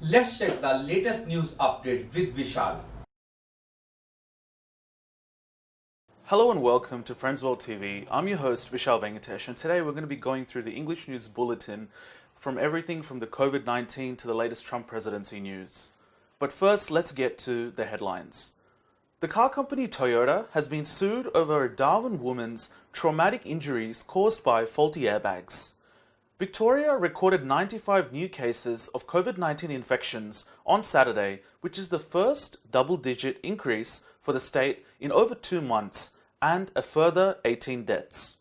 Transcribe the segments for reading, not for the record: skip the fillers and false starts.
Let's check the latest news update with Vishal. Hello and welcome to Friendsworld TV. I'm your host Vishal Venkatesh, and today we're going to be going through the English news bulletin from everything from the COVID-19 to the latest Trump presidency news. But first, let's get to the headlines. The car company Toyota has been sued over a Darwin woman's traumatic injuries caused by faulty airbags. Victoria recorded 95 new cases of COVID-19 infections on Saturday, which is the first double-digit increase for the state in over 2 months, and a further 18 deaths.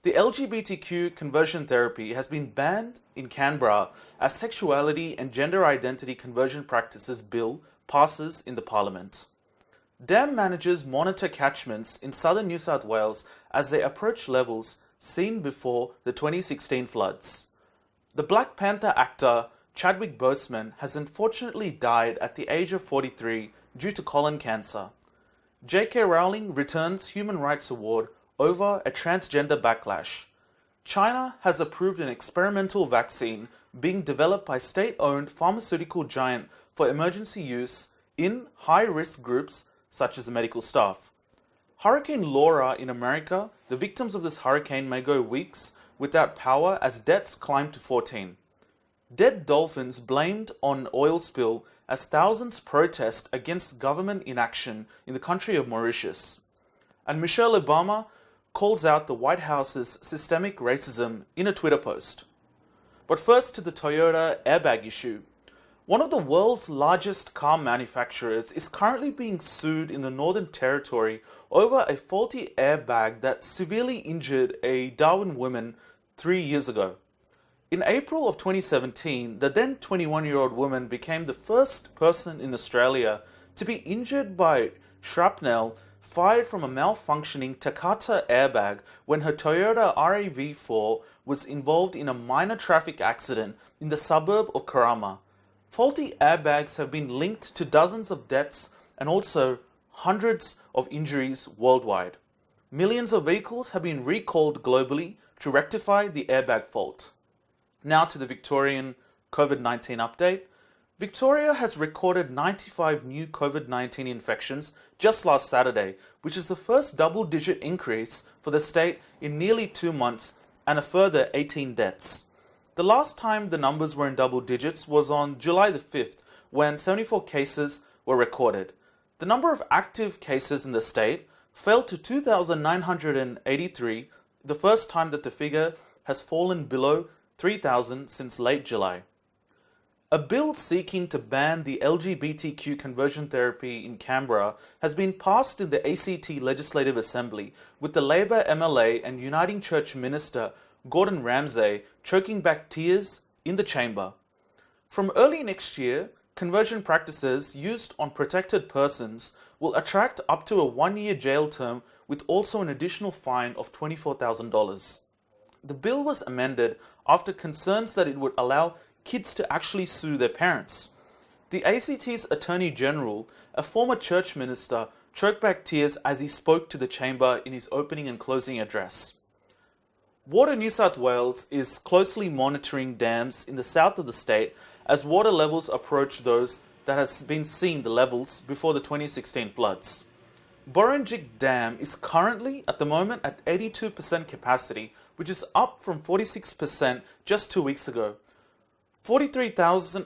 The LGBTQ conversion therapy has been banned in Canberra as sexuality and gender identity conversion practices bill passes in the parliament. Dam managers monitor catchments in southern New South Wales as they approach levels seen before the 2016 floods. The Black Panther actor Chadwick Boseman has unfortunately died at the age of 43 due to colon cancer. J.K. Rowling returns Human Rights Award over a transgender backlash. China has approved an experimental vaccine being developed by state-owned pharmaceutical giant for emergency use in high-risk groups such as the medical staff. Hurricane Laura in America, the victims of this hurricane may go weeks without power as deaths climb to 14. Dead dolphins blamed on oil spill as thousands protest against government inaction in the country of Mauritius. And Michelle Obama calls out the White House's systemic racism in a Twitter post. But first to the Toyota airbag issue. One of the world's largest car manufacturers is currently being sued in the Northern Territory over a faulty airbag that severely injured a Darwin woman 3 years ago. In April of 2017, the then 21-year-old woman became the first person in Australia to be injured by shrapnel fired from a malfunctioning Takata airbag when her Toyota RAV4 was involved in a minor traffic accident in the suburb of Karama. Faulty airbags have been linked to dozens of deaths and also hundreds of injuries worldwide. Millions of vehicles have been recalled globally to rectify the airbag fault. Now to the Victorian COVID-19 update. Victoria has recorded 95 new COVID-19 infections just last Saturday, which is the first double-digit increase for the state in nearly 2 months, and a further 18 deaths. The last time the numbers were in double digits was on July the 5th, when 74 cases were recorded. The number of active cases in the state fell to 2,983, the first time that the figure has fallen below 3,000 since late July. A bill seeking to ban the LGBTQ conversion therapy in Canberra has been passed in the ACT Legislative Assembly, with the Labor MLA and Uniting Church Minister Gordon Ramsay choking back tears in the chamber. From early next year, conversion practices used on protected persons will attract up to a 1-year jail term with also an additional fine of $24,000. The bill was amended after concerns that it would allow kids to actually sue their parents. The ACT's Attorney General, a former church minister, choked back tears as he spoke to the chamber in his opening and closing address. Water New South Wales is closely monitoring dams in the south of the state as water levels approach those that has been seen the levels before the 2016 floods. Burrinjik Dam is currently at the moment at 82% capacity, which is up from 46% just 2 weeks ago. 430,000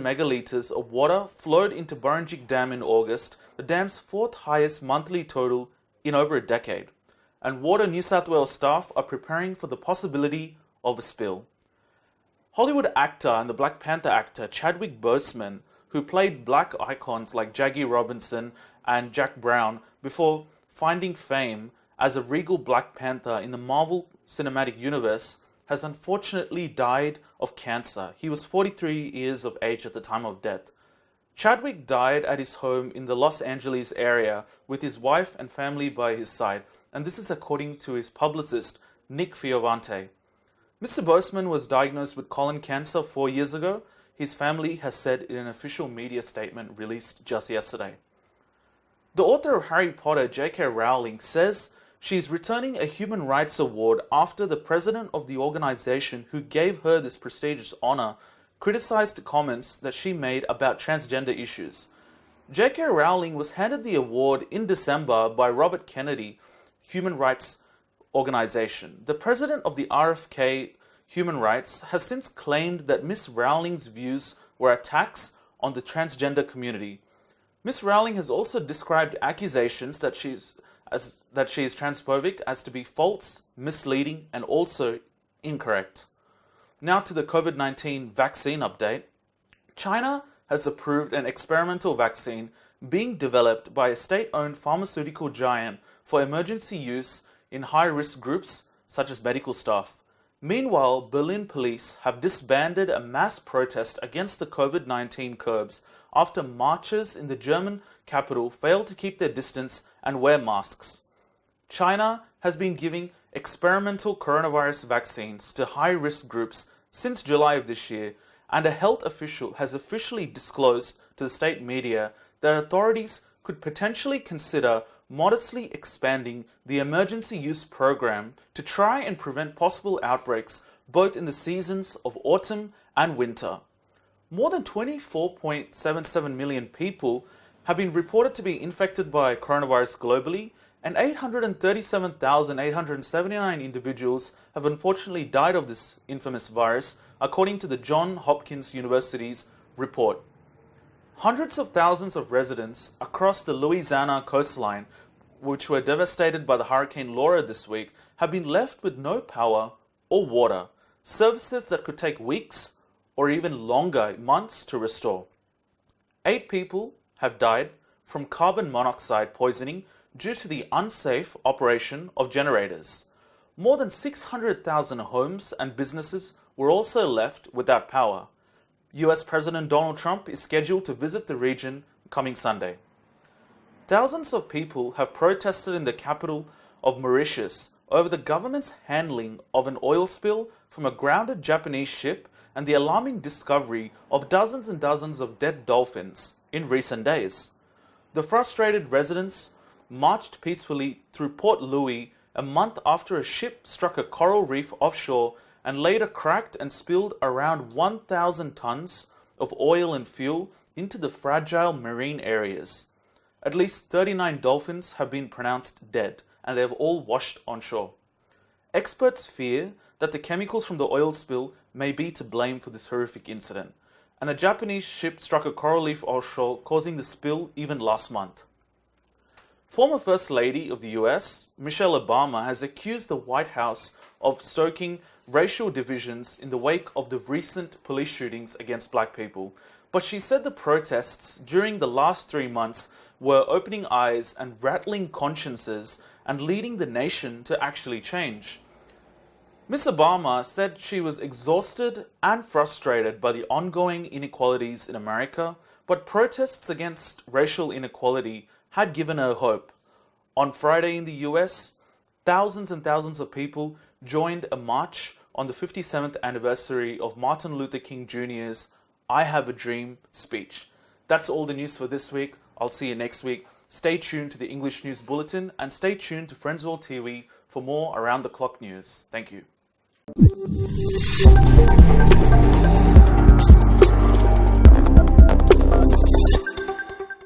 megalitres of water flowed into Burrinjik Dam in August, the dam's fourth highest monthly total in over a decade. And Water New South Wales staff are preparing for the possibility of a spill. Hollywood actor and the Black Panther actor Chadwick Boseman, who played black icons like Jackie Robinson and Jack Brown before finding fame as a regal Black Panther in the Marvel Cinematic Universe, has unfortunately died of cancer. He was 43 years of age at the time of death. Chadwick died at his home in the Los Angeles area with his wife and family by his side, and this is according to his publicist, Nick Fiovante. Mr. Boseman was diagnosed with colon cancer 4 years ago, his family has said in an official media statement released just yesterday. The author of Harry Potter, J.K. Rowling, says she's returning a Human Rights Award after the president of the organization who gave her this prestigious honor criticized comments that she made about transgender issues. J.K. Rowling was handed the award in December by Robert Kennedy Human Rights Organization. The president of the RFK Human Rights has since claimed that Miss Rowling's views were attacks on the transgender community. Miss Rowling has also described accusations that she is transphobic as to be false, misleading, and also incorrect. Now to the COVID-19 vaccine update. China has approved an experimental vaccine being developed by a state-owned pharmaceutical giant for emergency use in high-risk groups such as medical staff. Meanwhile, Berlin police have disbanded a mass protest against the COVID-19 curbs after marchers in the German capital failed to keep their distance and wear masks. China has been giving experimental coronavirus vaccines to high-risk groups since July of this year, and a health official has officially disclosed to the state media that authorities could potentially consider modestly expanding the emergency use program to try and prevent possible outbreaks both in the seasons of autumn and winter. More than 24.77 million people have been reported to be infected by coronavirus globally, and 837,879 individuals have unfortunately died of this infamous virus, according to the Johns Hopkins University's report. Hundreds of thousands of residents across the Louisiana coastline, which were devastated by the Hurricane Laura this week, have been left with no power or water, services that could take weeks or even longer months to restore. 8 people have died from carbon monoxide poisoning due to the unsafe operation of generators. More than 600,000 homes and businesses were also left without power. US President Donald Trump is scheduled to visit the region coming Sunday. Thousands of people have protested in the capital of Mauritius over the government's handling of an oil spill from a grounded Japanese ship and the alarming discovery of dozens and dozens of dead dolphins in recent days. The frustrated residents marched peacefully through Port Louis a month after a ship struck a coral reef offshore and later cracked and spilled around 1,000 tons of oil and fuel into the fragile marine areas. At least 39 dolphins have been pronounced dead, and they have all washed on shore. Experts fear that the chemicals from the oil spill may be to blame for this horrific incident, and a Japanese ship struck a coral reef offshore, causing the spill even last month. Former First Lady of the US, Michelle Obama, has accused the White House of stoking racial divisions in the wake of the recent police shootings against black people, but she said the protests during the last 3 months were opening eyes and rattling consciences and leading the nation to actually change. Ms. Obama said she was exhausted and frustrated by the ongoing inequalities in America, but protests against racial inequality had given her hope. On Friday in the US, thousands and thousands of people joined a march on the 57th anniversary of Martin Luther King Jr.'s I Have a Dream speech. That's all the news for this week. I'll see you next week. Stay tuned to the English News Bulletin and stay tuned to Friendsworld TV for more around-the-clock news. Thank you.